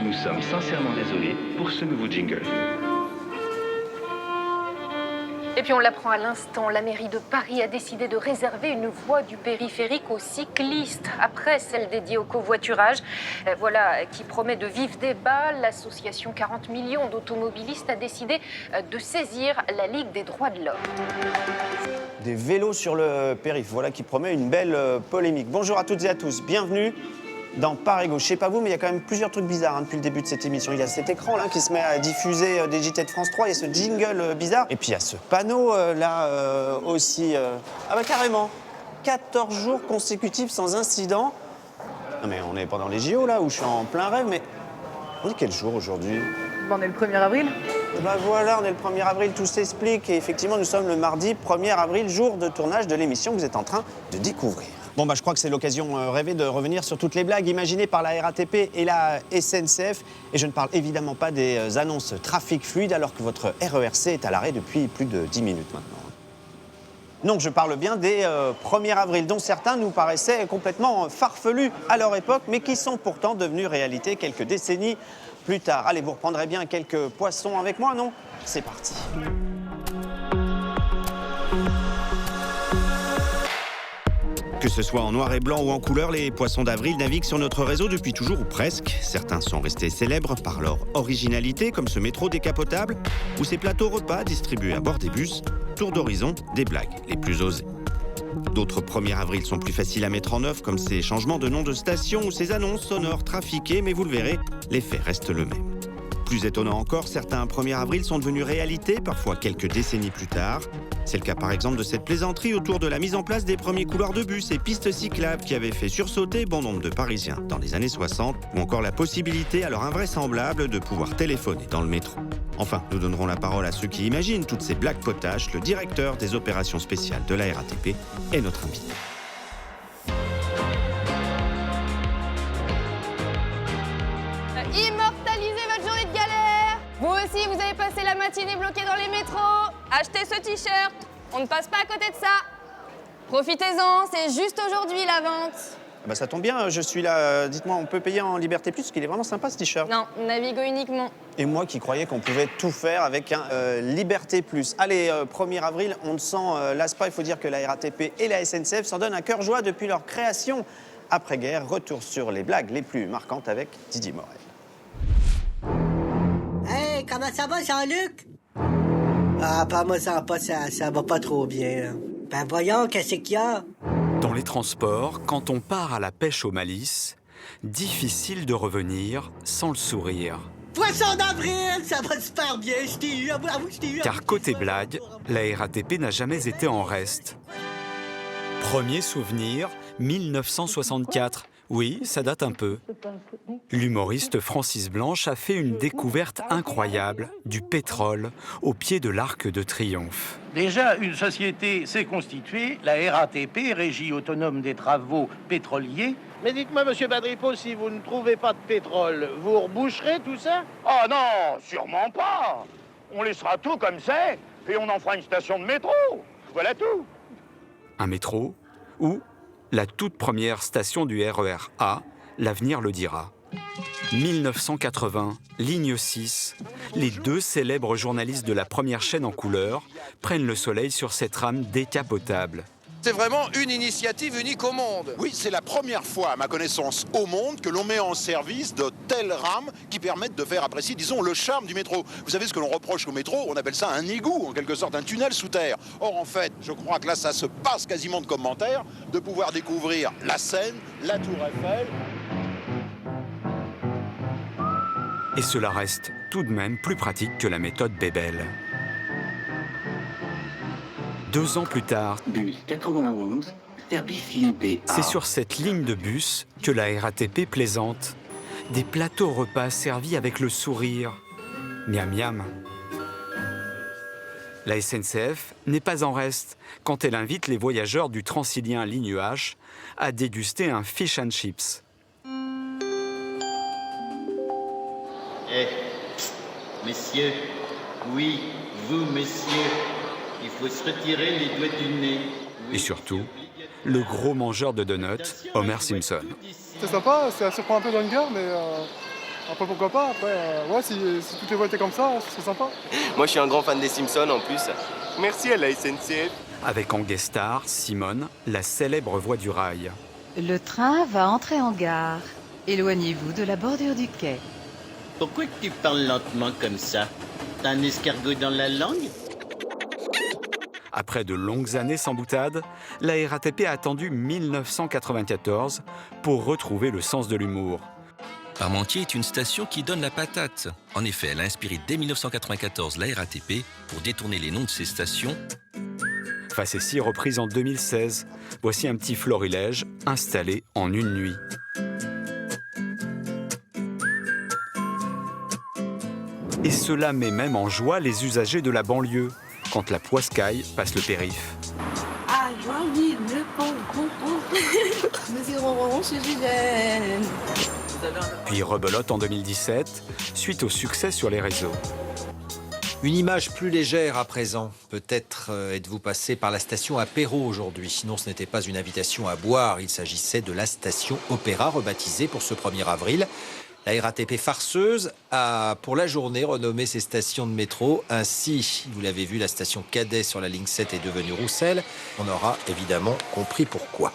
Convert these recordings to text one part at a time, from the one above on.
nous sommes sincèrement désolés pour ce nouveau jingle. Et puis on l'apprend à l'instant, la mairie de Paris a décidé de réserver une voie du périphérique aux cyclistes, après celle dédiée au covoiturage. Voilà qui promet de vifs débats. L'association 40 millions d'automobilistes a décidé de saisir la Ligue des droits de l'homme. Des vélos sur le périph', voilà qui promet une belle polémique. Bonjour à toutes et à tous, bienvenue dans Paris Gauche. Je sais pas vous, mais il y a quand même plusieurs trucs bizarres depuis le début de cette émission. Il y a cet écran là qui se met à diffuser des JT de France 3, il y a ce jingle bizarre. Et puis il y a ce panneau là aussi. Ah bah carrément, 14 jours consécutifs sans incident. Non mais on est pendant les JO là où je suis en plein rêve, mais on est quel jour aujourd'hui? On est le 1er avril. Bah voilà, on est le 1er avril, tout s'explique. Et effectivement, nous sommes le mardi 1er avril, jour de tournage de l'émission que vous êtes en train de découvrir. Bon, bah je crois que c'est l'occasion rêvée de revenir sur toutes les blagues imaginées par la RATP et la SNCF. Et je ne parle évidemment pas des annonces trafic fluide alors que votre RERC est à l'arrêt depuis plus de 10 minutes maintenant. Non, je parle bien des 1er avril, dont certains nous paraissaient complètement farfelus à leur époque, mais qui sont pourtant devenus réalité quelques décennies plus tard. Allez, vous reprendrez bien quelques poissons avec moi, non? C'est parti. Que ce soit en noir et blanc ou en couleur, les poissons d'avril naviguent sur notre réseau depuis toujours ou presque. Certains sont restés célèbres par leur originalité, comme ce métro décapotable ou ces plateaux repas distribués à bord des bus. Tour d'horizon des blagues les plus osées. D'autres 1er avril sont plus faciles à mettre en œuvre, comme ces changements de nom de station ou ces annonces sonores trafiquées, mais vous le verrez, l'effet reste le même. Plus étonnant encore, certains 1er avril sont devenus réalité, parfois quelques décennies plus tard. C'est le cas par exemple de cette plaisanterie autour de la mise en place des premiers couloirs de bus et pistes cyclables qui avaient fait sursauter bon nombre de Parisiens dans les années 60, ou encore la possibilité alors invraisemblable de pouvoir téléphoner dans le métro. Enfin, nous donnerons la parole à ceux qui imaginent toutes ces blagues potaches. Le directeur des opérations spéciales de la RATP est notre invité. Immortalisez votre journée de galère! Vous aussi, vous avez passé la matinée bloquée dans les métros. Achetez ce t-shirt, on ne passe pas à côté de ça. Profitez-en, c'est juste aujourd'hui la vente. Bah ça tombe bien, je suis là. Dites-moi, on peut payer en Liberté Plus, parce qu'il est vraiment sympa ce t-shirt. Non, Navigo uniquement. Et moi qui croyais qu'on pouvait tout faire avec un Liberté Plus. Allez, 1er avril, on ne s'en lasse pas. Il faut dire que la RATP et la SNCF s'en donnent un cœur joie depuis leur création. Après-guerre, retour sur les blagues les plus marquantes avec Didier Morel. Hey, comment ça va, Jean-Luc? Ah, par moi, ça va pas trop bien, là. Ben voyons, qu'est-ce qu'il y a? Dans les transports, quand on part à la pêche au malice, difficile de revenir sans le sourire. Poisson d'avril, ça va super bien, je t'ai eu, avoue, je t'ai eu. Car côté blague, la RATP n'a jamais été en reste. Premier souvenir, 1964. Oui, ça date un peu. L'humoriste Francis Blanche a fait une découverte incroyable, du pétrole au pied de l'Arc de Triomphe. Déjà, une société s'est constituée, la RATP, Régie autonome des travaux pétroliers. Mais dites-moi, monsieur Badripo, si vous ne trouvez pas de pétrole, vous reboucherez tout ça? Oh non, sûrement pas. On laissera tout comme c'est, et on en fera une station de métro. Voilà tout. Un métro ou la toute première station du RER A, l'avenir le dira. 1980, ligne 6, les deux célèbres journalistes de la première chaîne en couleur prennent le soleil sur cette rame décapotable. C'est vraiment une initiative unique au monde. Oui, c'est la première fois, à ma connaissance, au monde que l'on met en service de telles rames qui permettent de faire apprécier, disons, le charme du métro. Vous savez ce que l'on reproche au métro? On appelle ça un égout, en quelque sorte, un tunnel sous terre. Or, en fait, je crois que là, ça se passe quasiment de commentaires, de pouvoir découvrir la Seine, la Tour Eiffel. Et cela reste tout de même plus pratique que la méthode Bebel. 2 ans plus tard, Bus 91, service IUP. C'est sur cette ligne de bus que la RATP plaisante. Des plateaux repas servis avec le sourire. Miam miam. La SNCF n'est pas en reste quand elle invite les voyageurs du Transilien ligne H à déguster un fish and chips. Messieurs, oui, vous, messieurs, il faut se retirer les doigts du nez. Et surtout, le gros mangeur de donuts, Homer Simpson. C'est sympa, ça surprend un peu dans une gare, mais Après, pourquoi pas. Après, ouais, si toutes les voies étaient comme ça, ce serait sympa. Moi, je suis un grand fan des Simpsons en plus. Merci à la SNCF. Avec en guest star, Simone, la célèbre voix du rail. Le train va entrer en gare. Éloignez-vous de la bordure du quai. Pourquoi tu parles lentement comme ça? T'as un escargot dans la langue? Après de longues années sans boutade, la RATP a attendu 1994 pour retrouver le sens de l'humour. Parmentier est une station qui donne la patate. En effet, elle a inspiré dès 1994 la RATP pour détourner les noms de ses stations. Facétie reprise en 2016. Voici un petit florilège installé en une nuit. Et cela met même en joie les usagers de la banlieue, quand la poiscaille passe le périph'. Ah, joyeux le nous irons chez Julien. Puis rebelote en 2017, suite au succès sur les réseaux. Une image plus légère à présent. Peut-être êtes-vous passé par la station apéro aujourd'hui. Sinon, ce n'était pas une invitation à boire. Il s'agissait de la station Opéra, rebaptisée pour ce 1er avril. La RATP farceuse a, pour la journée, renommé ses stations de métro. Ainsi, vous l'avez vu, la station Cadet sur la ligne 7 est devenue Roussel. On aura évidemment compris pourquoi.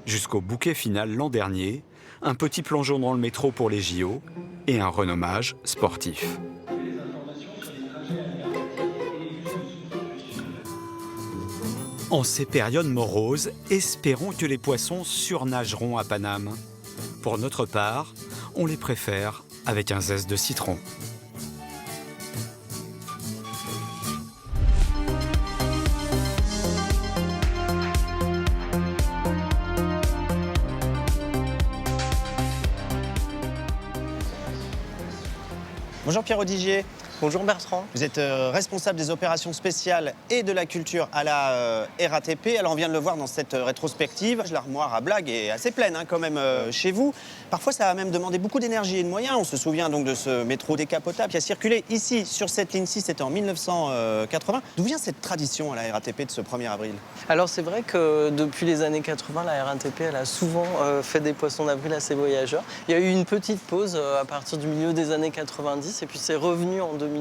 Jusqu'au bouquet final l'an dernier, un petit plongeon dans le métro pour les JO et un renommage sportif. En ces périodes moroses, espérons que les poissons surnageront à Paname. Pour notre part, on les préfère avec un zeste de citron. Bonjour Pierre Odigier. Bonjour Bertrand. Vous êtes responsable des opérations spéciales et de la culture à la RATP. Alors on vient de le voir dans cette rétrospective. L'armoire à blagues est assez pleine quand même chez vous. Parfois ça a même demandé beaucoup d'énergie et de moyens. On se souvient donc de ce métro décapotable qui a circulé ici sur cette ligne 6, c'était en 1980. D'où vient cette tradition à la RATP de ce 1er avril? Alors c'est vrai que depuis les années 80, la RATP elle a souvent fait des poissons d'avril à ses voyageurs. Il y a eu une petite pause à partir du milieu des années 90 et puis c'est revenu en 2016.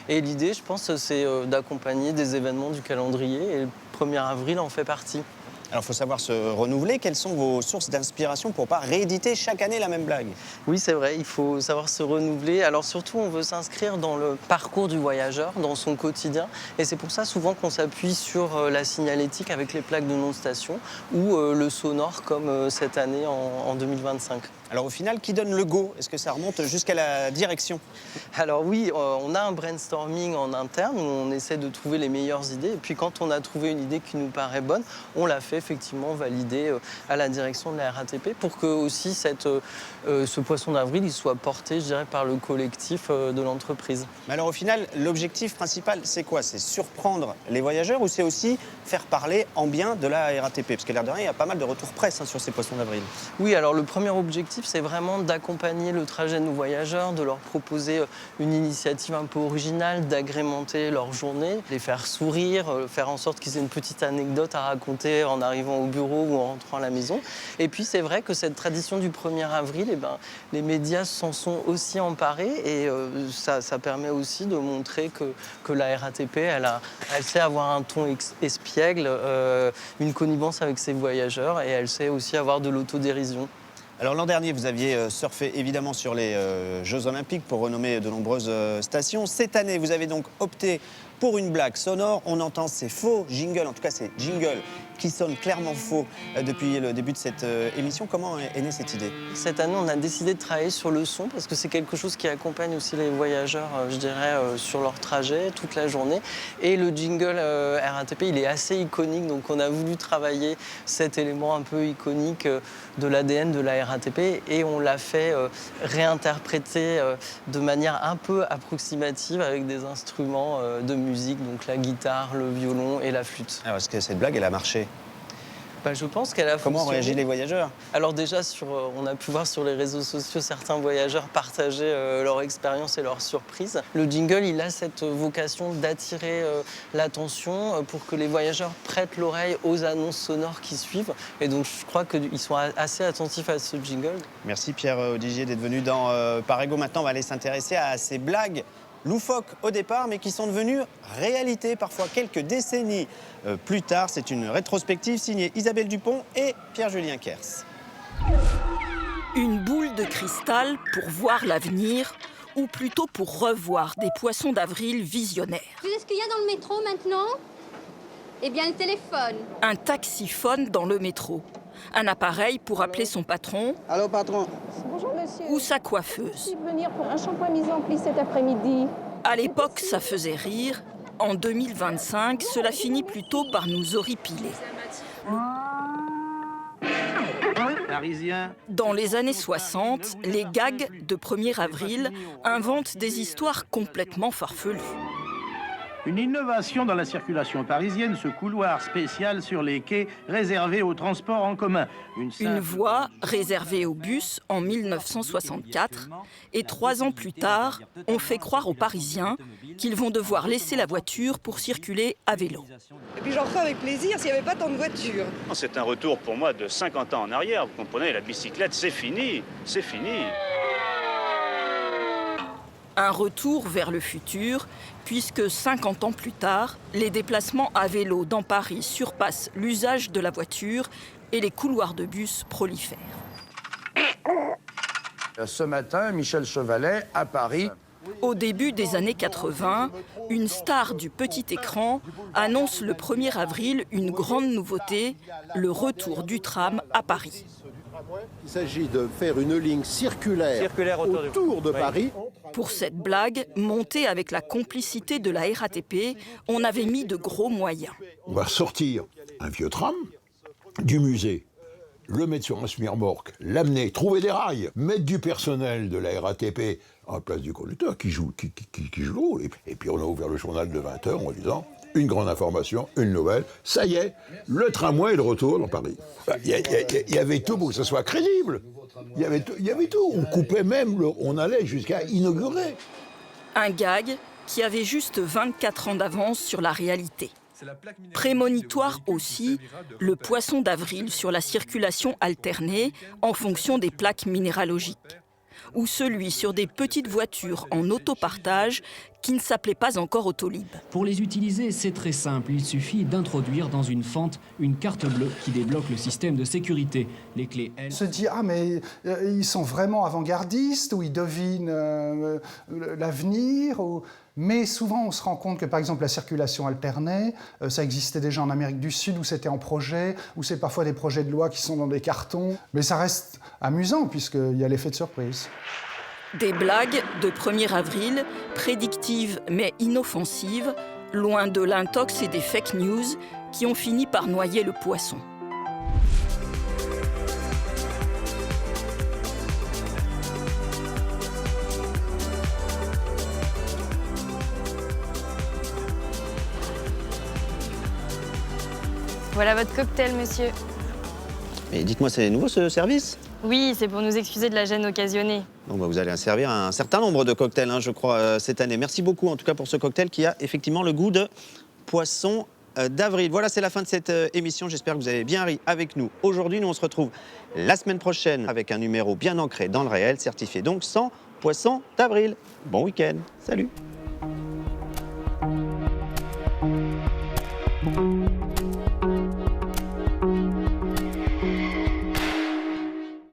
Et l'idée, je pense, c'est d'accompagner des événements du calendrier et le 1er avril en fait partie. Alors il faut savoir se renouveler. Quelles sont vos sources d'inspiration pour ne pas rééditer chaque année la même blague? Oui, c'est vrai, il faut savoir se renouveler. Alors surtout, on veut s'inscrire dans le parcours du voyageur, dans son quotidien. Et c'est pour ça souvent qu'on s'appuie sur la signalétique avec les plaques de non-station ou le sonore comme cette année en 2025. Alors au final, qui donne le go? Est-ce que ça remonte jusqu'à la direction? Alors oui, on a un brainstorming en interne où on essaie de trouver les meilleures idées. Et puis quand on a trouvé une idée qui nous paraît bonne, on la fait effectivement valider à la direction de la RATP pour que aussi ce poisson d'avril il soit porté, je dirais, par le collectif de l'entreprise. Mais alors au final, l'objectif principal, c'est quoi? C'est surprendre les voyageurs ou c'est aussi faire parler en bien de la RATP? Parce que l'air de rien, il y a pas mal de retours presse sur ces poissons d'avril. Oui, alors le premier objectif, c'est vraiment d'accompagner le trajet de nos voyageurs, de leur proposer une initiative un peu originale, d'agrémenter leur journée, les faire sourire, faire en sorte qu'ils aient une petite anecdote à raconter en arrivant au bureau ou en rentrant à la maison. Et puis c'est vrai que cette tradition du 1er avril, les médias s'en sont aussi emparés et ça permet aussi de montrer que la RATP, elle sait avoir un ton espiègle, une connivence avec ses voyageurs et elle sait aussi avoir de l'autodérision. Alors l'an dernier, vous aviez surfé évidemment sur les Jeux Olympiques pour renommer de nombreuses stations. Cette année, vous avez donc opté pour une blague sonore. On entend ces faux jingles, en tout cas ces jingles qui sonnent clairement faux depuis le début de cette émission. Comment est née cette idée? Cette année, on a décidé de travailler sur le son parce que c'est quelque chose qui accompagne aussi les voyageurs, je dirais, sur leur trajet toute la journée. Et le jingle RATP, il est assez iconique, donc on a voulu travailler cet élément un peu iconique de l'ADN de la RATP et on l'a fait réinterpréter de manière un peu approximative avec des instruments de musique, donc la guitare, le violon et la flûte. Alors est-ce que cette blague, elle a marché? Je pense qu'elle a Comment fonctionné. réagissent les voyageurs? Alors déjà, on a pu voir sur les réseaux sociaux certains voyageurs partager leur expérience et leur surprise. Le jingle, il a cette vocation d'attirer l'attention pour que les voyageurs prêtent l'oreille aux annonces sonores qui suivent. Et donc je crois qu'ils sont assez attentifs à ce jingle. Merci Pierre Odigier d'être venu dans Parego. Maintenant, on va aller s'intéresser à ces blagues loufoques au départ, mais qui sont devenues réalité parfois quelques décennies plus tard. C'est une rétrospective signée Isabelle Dupont et Pierre-Julien Kers. Une boule de cristal pour voir l'avenir, ou plutôt pour revoir des poissons d'avril visionnaires. Vous savez ce qu'il y a dans le métro maintenant? Eh bien, le téléphone. Un taxiphone dans le métro. Un appareil pour appeler son patron. Allô, patron. Bonjour, monsieur. Ou sa coiffeuse. Je vais venir pour un shampoing mise en pli cet après-midi. À l'époque, ça faisait rire. En 2025, cela finit plutôt par nous horripiler. Dans les années 60, les gags de 1er avril inventent des histoires complètement farfelues. Une innovation dans la circulation parisienne, ce couloir spécial sur les quais réservé aux transports en commun. Une voie réservée aux bus en 1964. Et 3 ans plus tard, on fait croire aux Parisiens qu'ils vont devoir laisser la voiture pour circuler à vélo. Et puis j'en ferais avec plaisir s'il n'y avait pas tant de voitures. C'est un retour pour moi de 50 ans en arrière. Vous comprenez, la bicyclette, c'est fini. C'est fini. Un retour vers le futur, puisque 50 ans plus tard, les déplacements à vélo dans Paris surpassent l'usage de la voiture et les couloirs de bus prolifèrent. Ce matin, Michel Chevalet, à Paris. Au début des années 80, une star du petit écran annonce le 1er avril une grande nouveauté, le retour du tram à Paris. Il s'agit de faire une ligne circulaire autour de Paris. Pour cette blague, montée avec la complicité de la RATP, on avait mis de gros moyens. On va sortir un vieux tram du musée, le mettre sur un semi-remorque, l'amener, trouver des rails, mettre du personnel de la RATP en place du conducteur qui joue le rôle. Et puis on a ouvert le journal de 20h en disant une grande information, une nouvelle, ça y est, le tramway est de retour dans Paris. Il y avait tout pour que ce soit crédible. Il y avait tout. On coupait même, on allait jusqu'à inaugurer. Un gag qui avait juste 24 ans d'avance sur la réalité. Prémonitoire aussi, le poisson d'avril sur la circulation alternée en fonction des plaques minéralogiques. Ou celui sur des petites voitures en autopartage qui ne s'appelaient pas encore Autolib. Pour les utiliser, c'est très simple. Il suffit d'introduire dans une fente une carte bleue qui débloque le système de sécurité. Les clés, elles... On se dit, ah mais ils sont vraiment avant-gardistes, ou ils devinent l'avenir, ou... Mais souvent, on se rend compte que, par exemple, la circulation alternée, ça existait déjà en Amérique du Sud, où c'était en projet, où c'est parfois des projets de loi qui sont dans des cartons. Mais ça reste amusant, puisqu'il y a l'effet de surprise. Des blagues de 1er avril, prédictives mais inoffensives, loin de l'intox et des fake news qui ont fini par noyer le poisson. Voilà votre cocktail, monsieur. Mais dites-moi, c'est nouveau ce service? Oui, c'est pour nous excuser de la gêne occasionnée. Donc vous allez servir un certain nombre de cocktails, je crois, cette année. Merci beaucoup, en tout cas, pour ce cocktail qui a effectivement le goût de poisson d'avril. Voilà, c'est la fin de cette émission. J'espère que vous avez bien ri avec nous. Aujourd'hui, nous, on se retrouve la semaine prochaine avec un numéro bien ancré dans le réel, certifié donc sans poisson d'avril. Bon week-end. Salut.